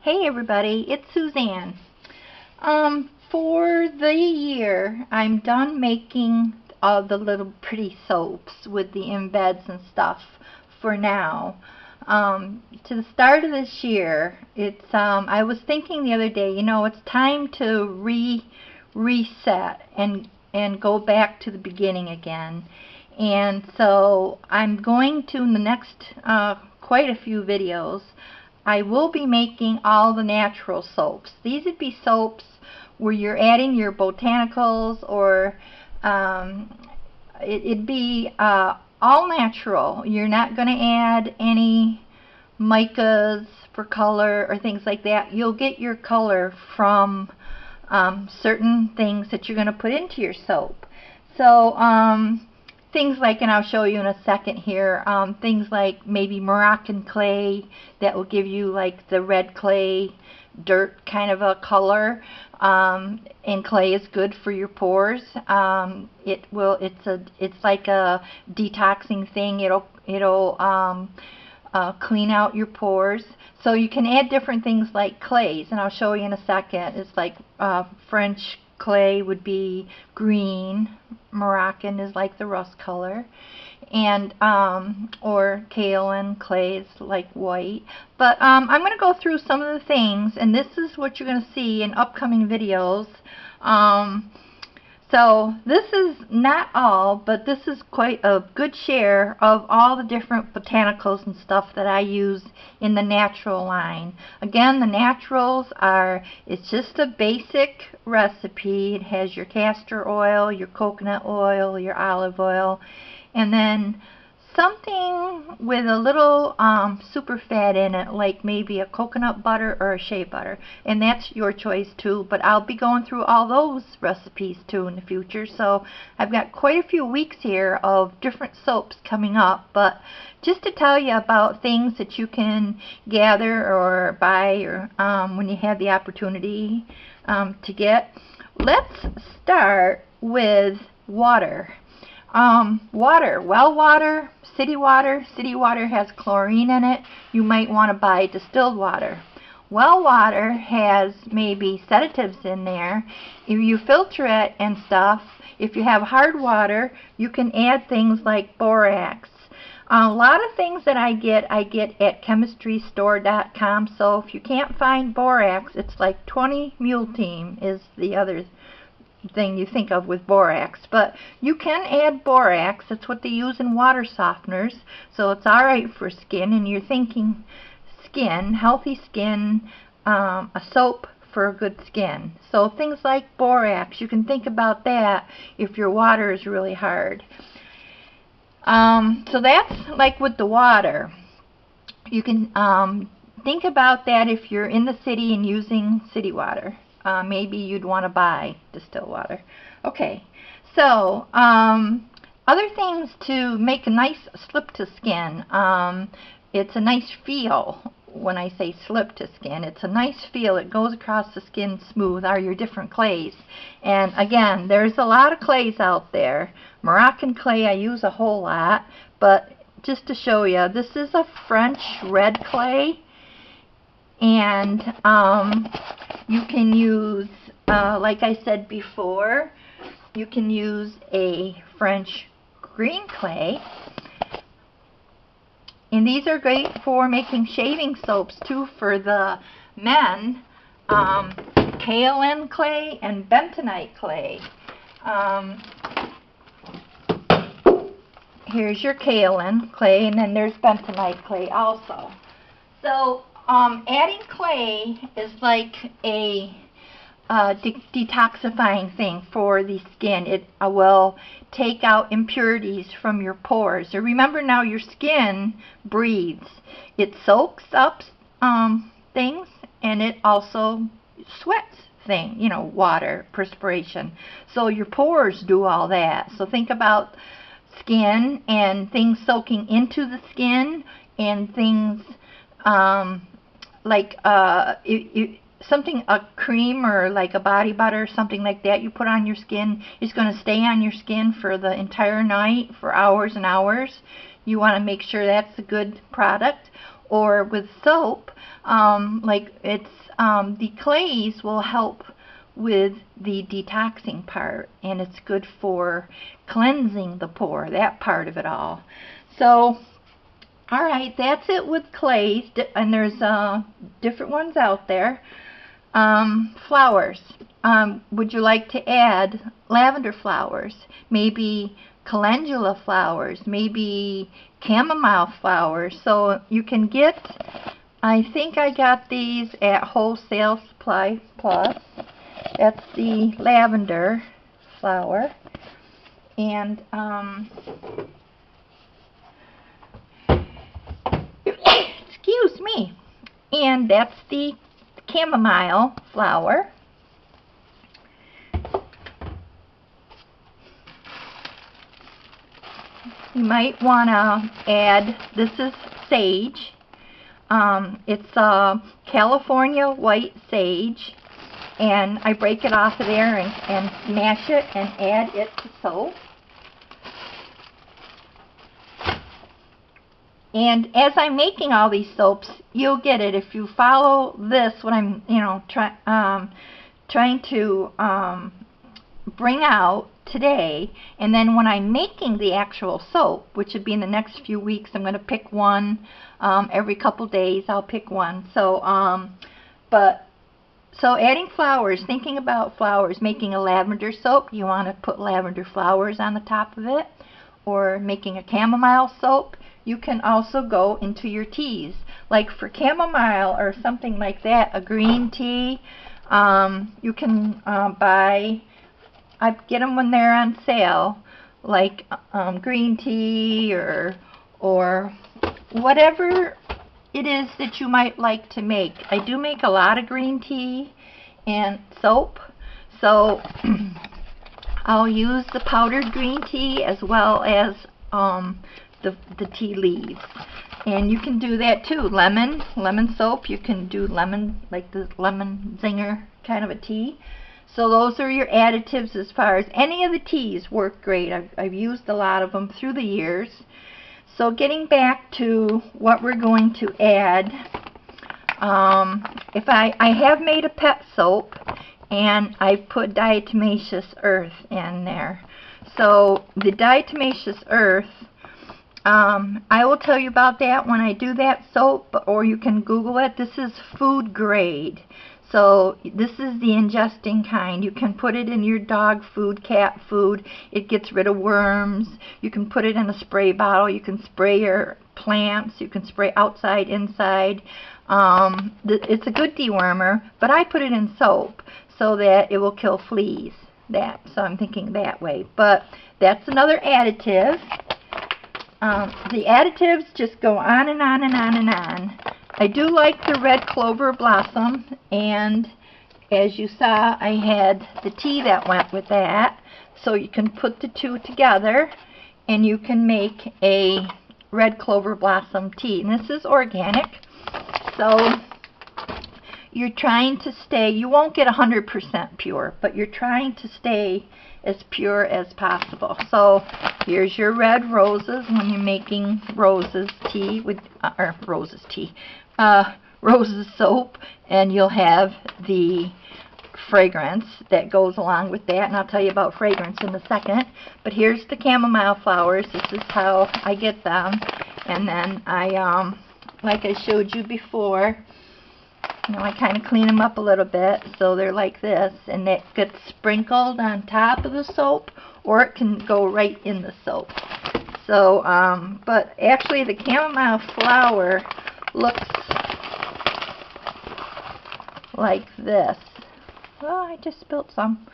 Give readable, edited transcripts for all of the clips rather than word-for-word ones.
Hey everybody, it's Suzanne. For the year, I'm done making all the little pretty soaps with the embeds and stuff for now. To the start of this year, I was thinking the other day, it's time to reset and go back to the beginning again. And so I'm going to, in the next quite a few videos, I will be making all the natural soaps. These would be soaps where you're adding your botanicals, or it'd be all natural. You're not going to add any micas for color or things like that. You'll get your color from certain things that you're going to put into your soap. So things like, and I'll show you in a second here, things like maybe Moroccan clay that will give you like the red clay dirt kind of a color, and clay is good for your pores. It's like a detoxing thing. It'll clean out your pores. So you can add different things like clays, and I'll show you in a second. It's like French clay would be green, Moroccan is like the rust color, and or kaolin clay is like white. But I'm going to go through some of the things, and this is what you're going to see in upcoming videos. So this is not all, but this is quite a good share of all the different botanicals and stuff that I use in the natural line. Again, the naturals it's just a basic recipe. It has your castor oil, your coconut oil, your olive oil, and then something with a little super fat in it, like maybe a coconut butter or a shea butter, and that's your choice too. But I'll be going through all those recipes too in the future, so I've got quite a few weeks here of different soaps coming up. But just to tell you about things that you can gather or buy, or when you have the opportunity to get, let's start with water. Well water, city water. City water has chlorine in it. You might want to buy distilled water. Well water has maybe sedatives in there. If you filter it and stuff, if you have hard water, you can add things like borax. A lot of things that I get at chemistrystore.com. So if you can't find borax, it's like 20 mule team is the other thing you think of with borax. But you can add borax. That's what they use in water softeners, so it's alright for skin. And you're thinking skin, healthy skin, a soap for good skin. So things like borax, you can think about that if your water is really hard. So that's like with the water. You can think about that if you're in the city and using city water. Maybe you'd want to buy distilled water. Okay, so other things to make a nice slip to skin. It's a nice feel. When I say slip to skin, it's a nice feel. It goes across the skin smooth, are your different clays. And again, there's a lot of clays out there. Moroccan clay I use a whole lot, but just to show you, this is a French red clay. And you can use, like I said before, you can use a French green clay. And these are great for making shaving soaps too for the men. Kaolin clay and bentonite clay. Here's your kaolin clay, and then there's bentonite clay also. So adding clay is like a detoxifying thing for the skin. It will take out impurities from your pores. So remember, now your skin breathes. It soaks up things, and it also sweats things, water, perspiration. So your pores do all that. So think about skin and things soaking into the skin, and things like something, a cream or like a body butter, something like that you put on your skin is going to stay on your skin for the entire night, for hours and hours. You want to make sure that's a good product. or with soap, like it's the clays will help with the detoxing part, and it's good for cleansing the pore, that part of it all. So alright, that's it with clays, and there's different ones out there. Flowers. Would you like to add lavender flowers? Maybe calendula flowers? Maybe chamomile flowers? So you can get, I think I got these at Wholesale Supply Plus. That's the lavender flower. And excuse me. And that's the chamomile flower. You might want to add, this is sage. It's California white sage, and I break it off of there and mash it and add it to soap. And as I'm making all these soaps, you'll get it if you follow this, what I'm, trying to bring out today. And then when I'm making the actual soap, which would be in the next few weeks, I'm going to pick one every couple days. I'll pick one. So, so adding flowers, thinking about flowers, making a lavender soap, you want to put lavender flowers on the top of it, or making a chamomile soap. You can also go into your teas, like for chamomile or something like that, a green tea. You can buy, I get them when they're on sale, like green tea or whatever it is that you might like to make. I do make a lot of green tea and soap, so I'll use the powdered green tea as well as the tea leaves. And you can do that too. Lemon soap, you can do lemon, like the lemon zinger kind of a tea. So those are your additives as far as any of the teas work great. I've used a lot of them through the years. So getting back to what we're going to add, if I have made a pet soap, and I put diatomaceous earth in there. So the diatomaceous earth, I will tell you about that when I do that soap, or you can Google it. This is food grade. So this is the ingesting kind. You can put it in your dog food, cat food. It gets rid of worms. You can put it in a spray bottle. You can spray your plants. You can spray outside, inside. It's a good dewormer, but I put it in soap so that it will kill fleas. So I'm thinking that way. But that's another additive. The additives just go on and on and on and on. I do like the red clover blossom, and as you saw, I had the tea that went with that. So you can put the two together and you can make a red clover blossom tea. And this is organic, so you're trying to stay, you won't get 100% pure, but you're trying to stay as pure as possible. So here's your red roses when you're making roses tea with roses soap, and you'll have the fragrance that goes along with that, and I'll tell you about fragrance in a second. But here's the chamomile flowers. This is how I get them. And then I like I showed you before, I kind of clean them up a little bit so they're like this, and it gets sprinkled on top of the soap, or it can go right in the soap. So, but actually the chamomile flower looks like this. Oh, I just spilled some.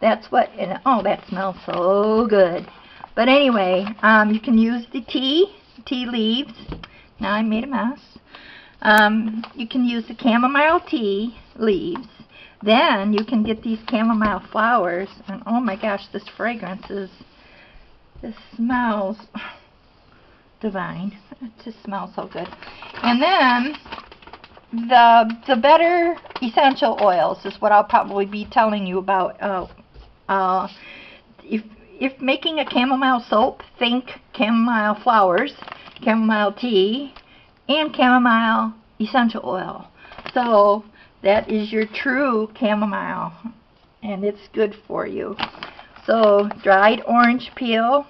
That's what, oh, that smells so good. But anyway, you can use the tea leaves. Now I made a mess. You can use the chamomile tea leaves. Then you can get these chamomile flowers, and oh my gosh, this fragrance this smells divine. It just smells so good. And then the better essential oils is what I'll probably be telling you about. If making a chamomile soap, think chamomile flowers, chamomile tea, and chamomile essential oil. So that is your true chamomile, and it's good for you. So dried orange peel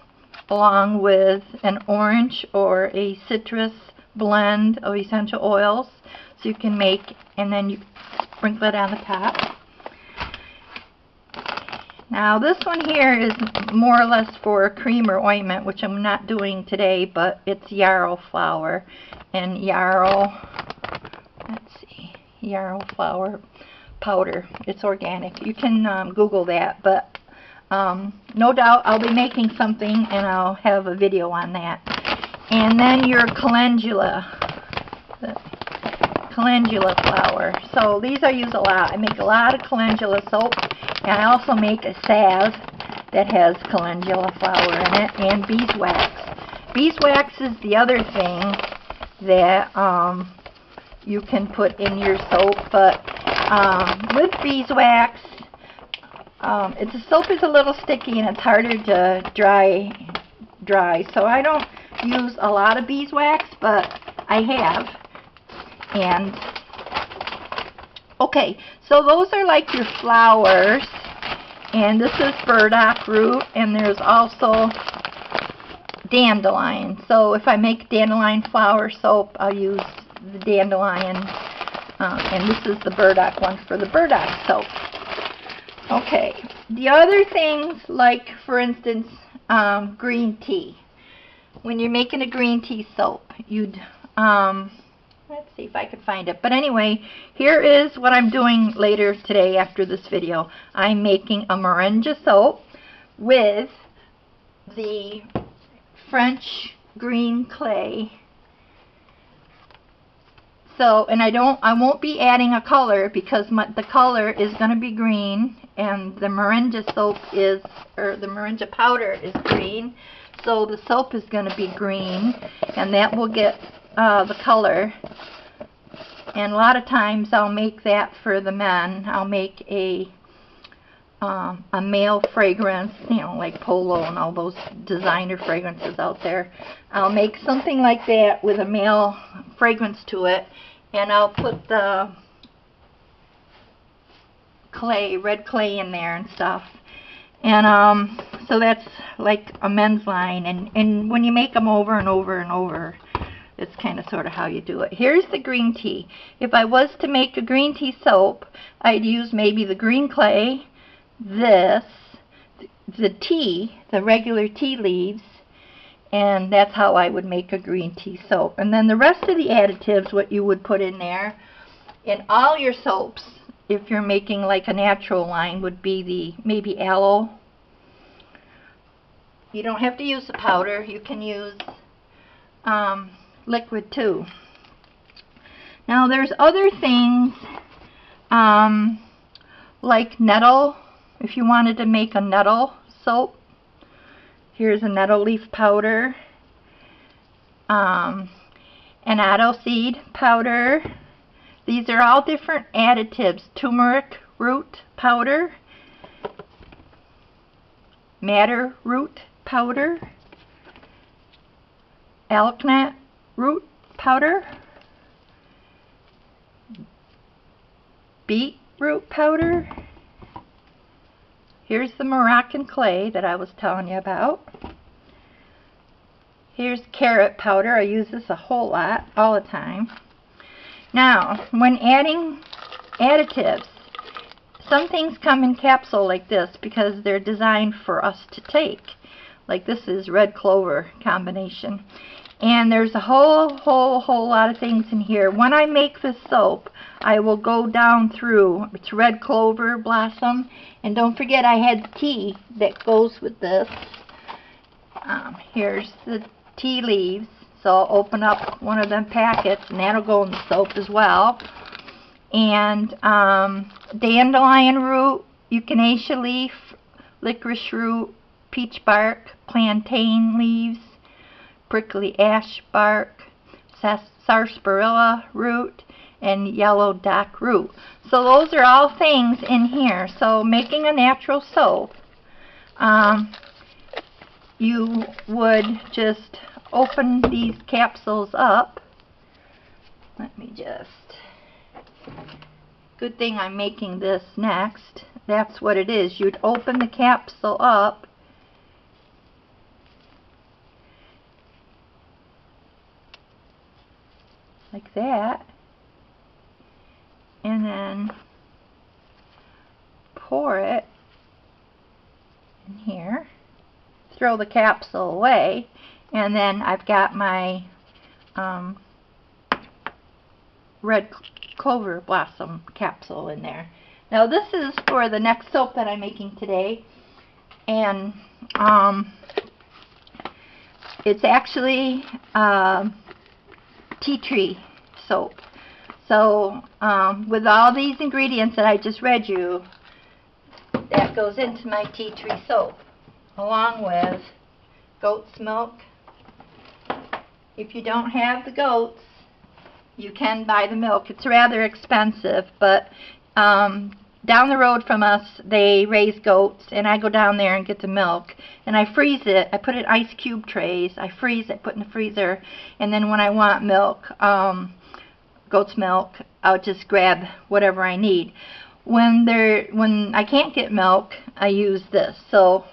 along with an orange or a citrus blend of essential oils, so you can make, and then you sprinkle it on the top. Now this one here is more or less for a cream or ointment, which I'm not doing today, but it's yarrow flower. And yarrow, let's see, yarrow flower powder. It's organic. You can Google that, but no doubt I'll be making something and I'll have a video on that. And then your calendula flower. So these I use a lot. I make a lot of calendula soap, and I also make a salve that has calendula flower in it, and beeswax. Beeswax is the other thing that you can put in your soap, but with beeswax, the soap is a little sticky and it's harder to dry. So I don't use a lot of beeswax, but I have. And okay, so those are like your flowers, and this is burdock root, and there's also dandelion. So if I make dandelion flower soap, I'll use the dandelion, and this is the burdock one for the burdock soap. Okay, the other things, like for instance green tea. When you're making a green tea soap, you'd let's see if I can find it. But anyway, here is what I'm doing later today after this video. I'm making a moringa soap with the French green clay. So, and I won't be adding a color because the color is going to be green, and the moringa soap is, or the moringa powder is green. So the soap is going to be green, and that will get the color. And a lot of times I'll make that for the men. I'll make a male fragrance, you know, like Polo and all those designer fragrances out there. I'll make something like that with a male fragrance to it, and I'll put the clay, red clay in there and stuff. And so that's like a men's line, and when you make them over and over and over, it's kind of sort of how you do it. Here's the green tea. If I was to make a green tea soap, I'd use maybe the green clay, this, the tea, the regular tea leaves, and that's how I would make a green tea soap. And then the rest of the additives, what you would put in there, in all your soaps, if you're making like a natural line, would be the maybe aloe. You don't have to use the powder. You can use liquid too. Now there's other things like nettle. If you wanted to make a nettle soap, here's a nettle leaf powder, annatto seed powder. These are all different additives. Turmeric root powder, madder root powder, alkanet root powder, beetroot powder. Here's the Moroccan clay that I was telling you about. Here's carrot powder. I use this a whole lot, all the time. Now, when adding additives, some things come in capsule like this because they're designed for us to take. Like this is red clover combination. And there's a whole lot of things in here. When I make this soap, I will go down through. It's red clover blossom. And don't forget I had tea that goes with this. Here's the tea leaves. So I'll open up one of them packets, and that'll go in the soap as well. And dandelion root, echinacea leaf, licorice root, peach bark, plantain leaves, prickly ash bark, sarsaparilla root, and yellow dock root. So those are all things in here. So making a natural soap, you would just open these capsules up, Let me just... Good thing I'm making this next. That's what it is. You'd open the capsule up. Like that. And then pour it in here. Throw the capsule away. And then I've got my red clover blossom capsule in there. Now this is for the next soap that I'm making today, and it's actually tea tree soap. So with all these ingredients that I just read you, that goes into my tea tree soap, along with goat's milk. If you don't have the goats, you can buy the milk. It's rather expensive, but down the road from us, they raise goats, and I go down there and get the milk, and I freeze it. I put it in ice cube trays. I freeze it, put it in the freezer, and then when I want milk, goat's milk, I'll just grab whatever I need. When I can't get milk, I use this. So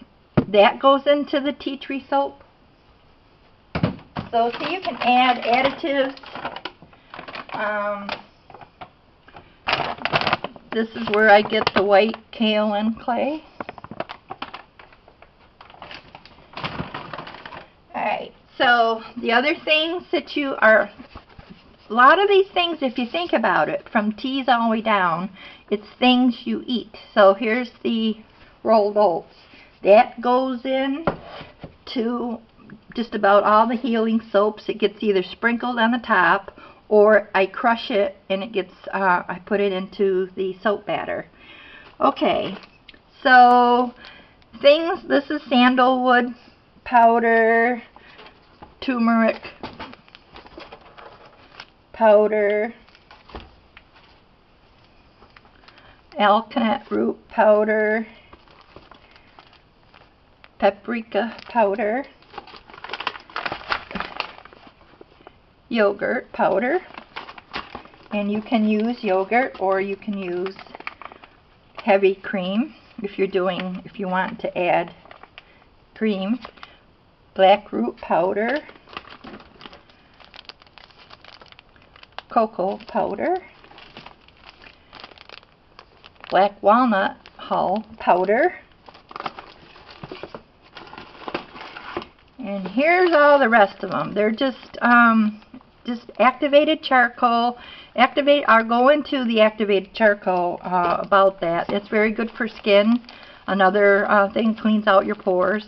that goes into the tea tree soap. So see, you can add additives. This is where I get the white kaolin clay. Alright, so the other things that a lot of these things, if you think about it, from teas all the way down, it's things you eat. So here's the rolled oats. That goes in to just about all the healing soaps. It gets either sprinkled on the top, or I crush it and it gets, I put it into the soap batter. Okay, so things, this is sandalwood powder, turmeric powder, alkanet root powder, paprika powder, yogurt powder, and you can use yogurt or you can use heavy cream if you want to add cream, black root powder, cocoa powder, black walnut hull powder, and here's all the rest of them. They're just activated charcoal. I'll go into the activated charcoal about that. It's very good for skin. Another thing, cleans out your pores.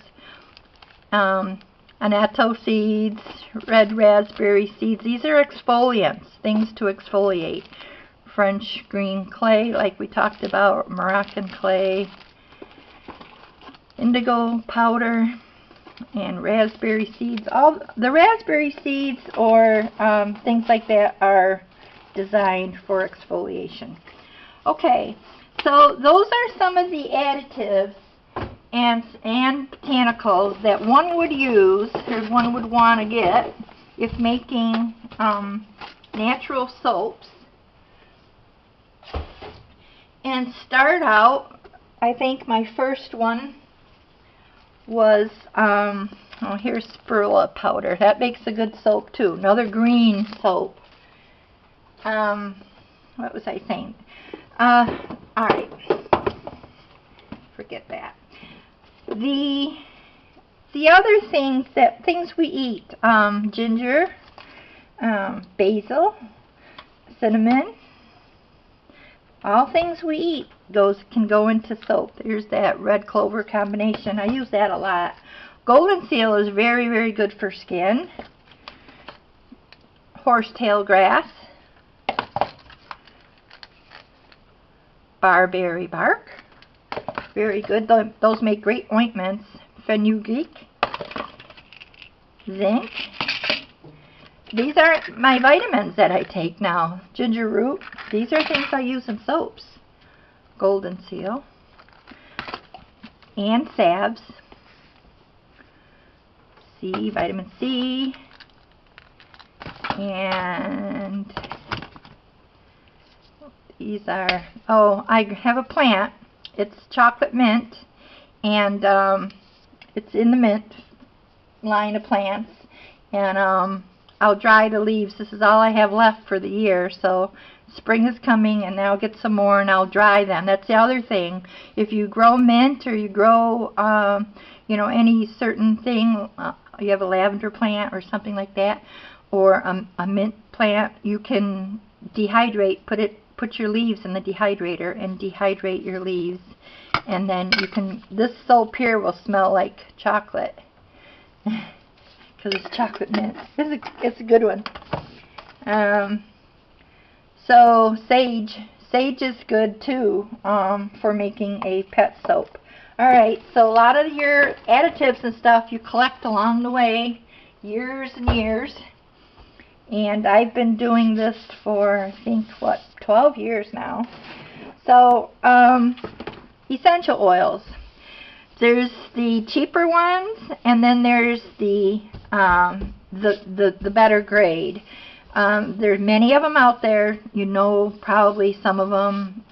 Annatto seeds, red raspberry seeds. These are exfoliants, things to exfoliate. French green clay, like we talked about, Moroccan clay, indigo powder, and raspberry seeds. All the raspberry seeds or things like that are designed for exfoliation. Okay, so those are some of the additives and botanicals that one would use, or one would want to get if making natural soaps. And start out, I think my first one was, oh, here's spirulina powder. That makes a good soap too. Another green soap. What was I saying? Alright. Forget that. The other things we eat, ginger, basil, cinnamon, all things we eat can go into soap. Here's that red clover combination. I use that a lot. Golden seal is very, very good for skin. Horsetail grass. Barberry bark. Very good. Those make great ointments. Fenugreek. Zinc. These are my vitamins that I take now. Ginger root. These are things I use in soaps. Golden seal. And salves. C, vitamin C. And These are, oh, I have a plant. It's chocolate mint, and it's in the mint line of plants. And I'll dry the leaves. This is all I have left for the year, so spring is coming, and then I'll get some more and I'll dry them. That's the other thing. If you grow mint or you grow, you know, any certain thing, you have a lavender plant or something like that, or a mint plant, you can dehydrate, put your leaves in the dehydrator and dehydrate your leaves, and then you can, this soap here will smell like chocolate because it's chocolate mint. It's a good one. So sage is good too, for making a pet soap. Alright, so a lot of your additives and stuff you collect along the way, years and years. And I've been doing this for, I think, what, 12 years now. So, essential oils. There's the cheaper ones, and then there's the better grade. There's many of them out there. You know, probably some of them,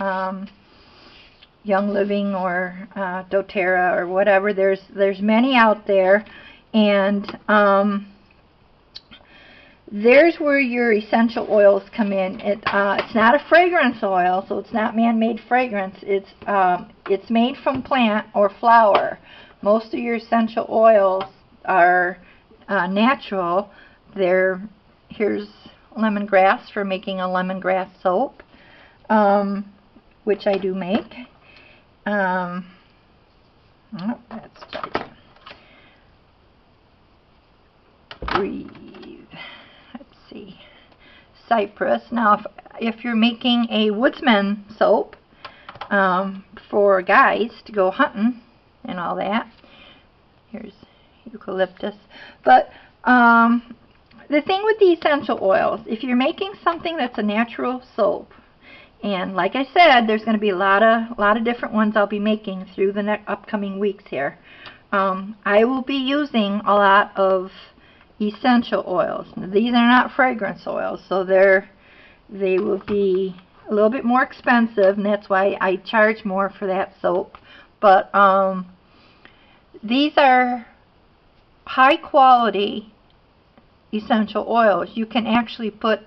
Young Living or doTERRA or whatever. There's many out there, and there's where your essential oils come in. It's not a fragrance oil, so it's not man-made fragrance. It's made from plant or flower. Most of your essential oils are natural. Here's lemongrass for making a lemongrass soap, which I do make. Oh, that's right. Breathe. See, cypress. Now if you're making a woodsman soap for guys to go hunting and all that, here's eucalyptus. But the thing with the essential oils, if you're making something that's a natural soap, and like I said, there's going to be a lot of different ones I'll be making through the upcoming weeks here. I will be using a lot of essential oils. Now, these are not fragrance oils, so they will be a little bit more expensive, and that's why I charge more for that soap. But these are high quality essential oils. You can actually put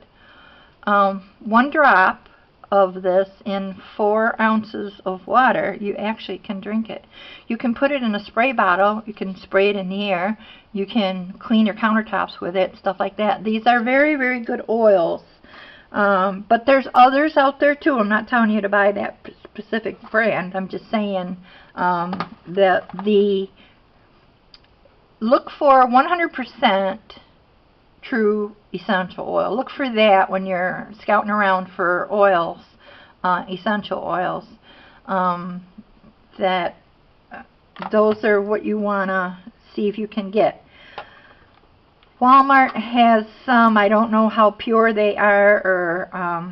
1 drop of this in 4 ounces of water. You actually can drink it. You can put it in a spray bottle. You can spray it in the air. You can clean your countertops with it, stuff like that. These are very, very good oils. But there's others out there too. I'm not telling you to buy that specific brand. I'm just saying that look for 100% true essential oil. Look for that when you're scouting around for oils, essential oils. Those are what you want to see if you can get. Walmart has some. I don't know how pure they are, or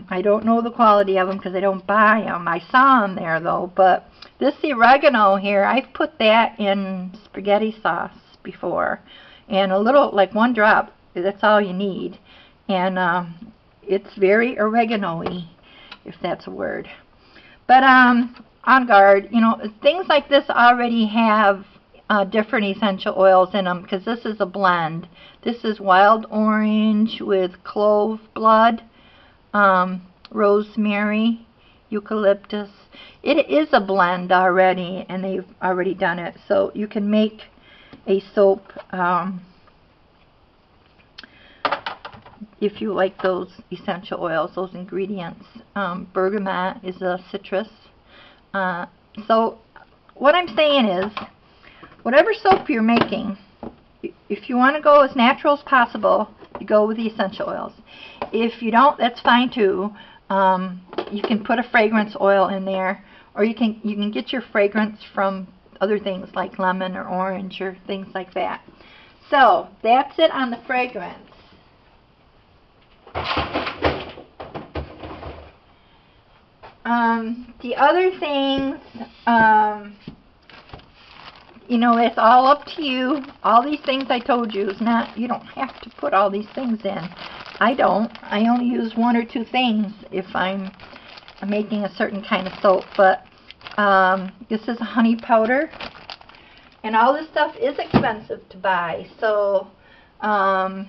I don't know the quality of them because I don't buy them. I saw them there though. But this oregano here, I've put that in spaghetti sauce before, and a little, like 1 drop. That's all you need, and it's very oregano-y, if that's a word. But on guard, you know, things like this already have different essential oils in them, because this is a blend. This is wild orange with clove blood, rosemary, eucalyptus. It is a blend already, and they've already done it, so you can make a soap if you like those essential oils, those ingredients. Bergamot is a citrus. So what I'm saying is, whatever soap you're making, if you want to go as natural as possible, you go with the essential oils. If you don't, that's fine too. You can put a fragrance oil in there, or you can get your fragrance from other things like lemon or orange or things like that. So that's it on the fragrance. The other things, you know, it's all up to you. All these things I told you is not, you don't have to put all these things in. I don't. I only use 1 or 2 things if I'm making a certain kind of soap. But this is a honey powder, and all this stuff is expensive to buy. So allantoin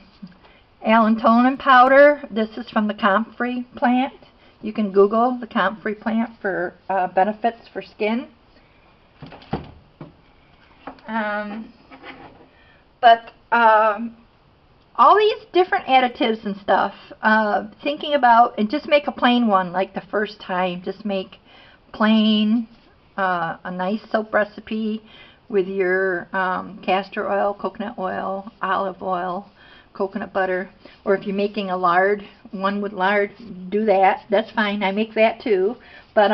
powder, this is from the comfrey plant. You can Google the comfrey plant for benefits for skin. All these different additives and stuff, thinking about, and just make a plain one like the first time. Just make plain, a nice soap recipe with your castor oil, coconut oil, olive oil, coconut butter. Or if you're making a lard, one with lard, do that. That's fine. I make that too. But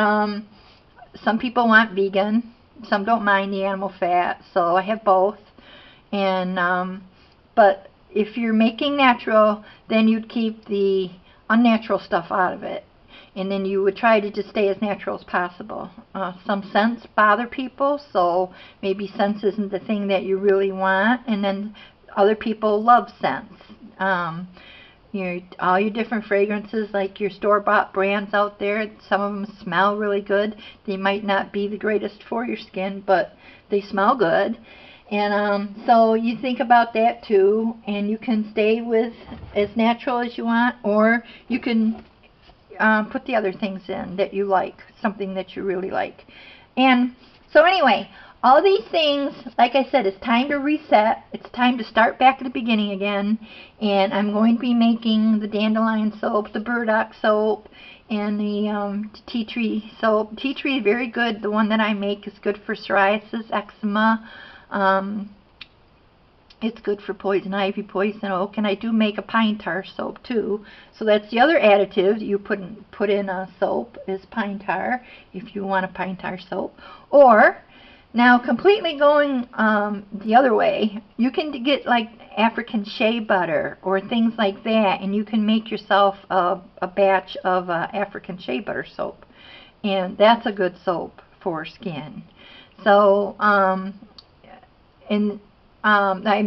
some people want vegan. Some don't mind the animal fat. So I have both. And but if you're making natural, then you'd keep the unnatural stuff out of it. And then you would try to just stay as natural as possible. Some scents bother people, so maybe scents isn't the thing that you really want. And then other people love scents. All your different fragrances, like your store-bought brands out there, some of them smell really good. They might not be the greatest for your skin, but they smell good. And so you think about that too, and you can stay with as natural as you want, or you can put the other things in that you like, something that you really like. And so anyway, all these things, like I said, it's time to reset. It's time to start back at the beginning again. And I'm going to be making the dandelion soap, the burdock soap, and the tea tree soap. Tea tree is very good. The one that I make is good for psoriasis, eczema. It's good for poison ivy, poison oak, and I do make a pine tar soap too. So that's the other additive you put in a soap is pine tar, if you want a pine tar soap. Or now completely going the other way, you can get like African shea butter or things like that, and you can make yourself a batch of African shea butter soap, and that's a good soap for skin. So I'm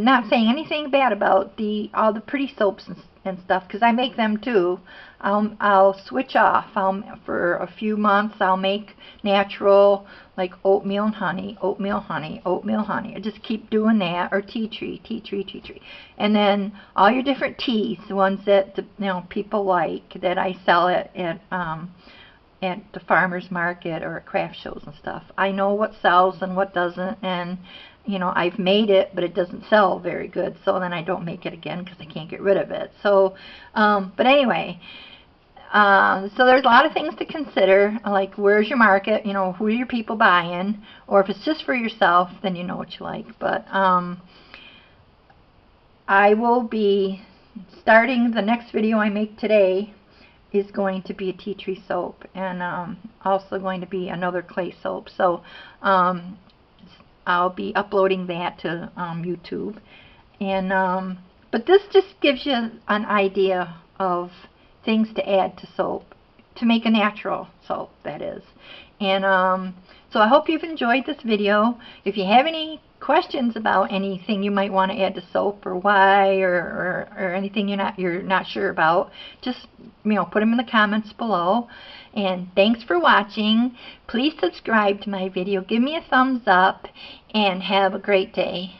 not saying anything bad about all the pretty soaps and stuff, because I make them too. I'll switch off. For a few months I'll make natural, like oatmeal and honey, oatmeal, honey, oatmeal, honey. I just keep doing that, or tea tree, tea tree, tea tree. And then all your different teas, the ones that people like, that I sell at the farmer's market or at craft shows and stuff. I know what sells and what doesn't, and I've made it, but it doesn't sell very good, so then I don't make it again because I can't get rid of it. So, but anyway, so there's a lot of things to consider, like where's your market, who are your people buying, or if it's just for yourself, then you know what you like. But I will be starting the next video I make today is going to be a tea tree soap, and also going to be another clay soap. So I'll be uploading that to YouTube. And but this just gives you an idea of things to add to soap, to make a natural soap, that is. And so I hope you've enjoyed this video. If you have any questions about anything you might want to add to soap, or why, or anything you're not sure about, just put them in the comments below. And thanks for watching. Please subscribe to my video, give me a thumbs up, and have a great day.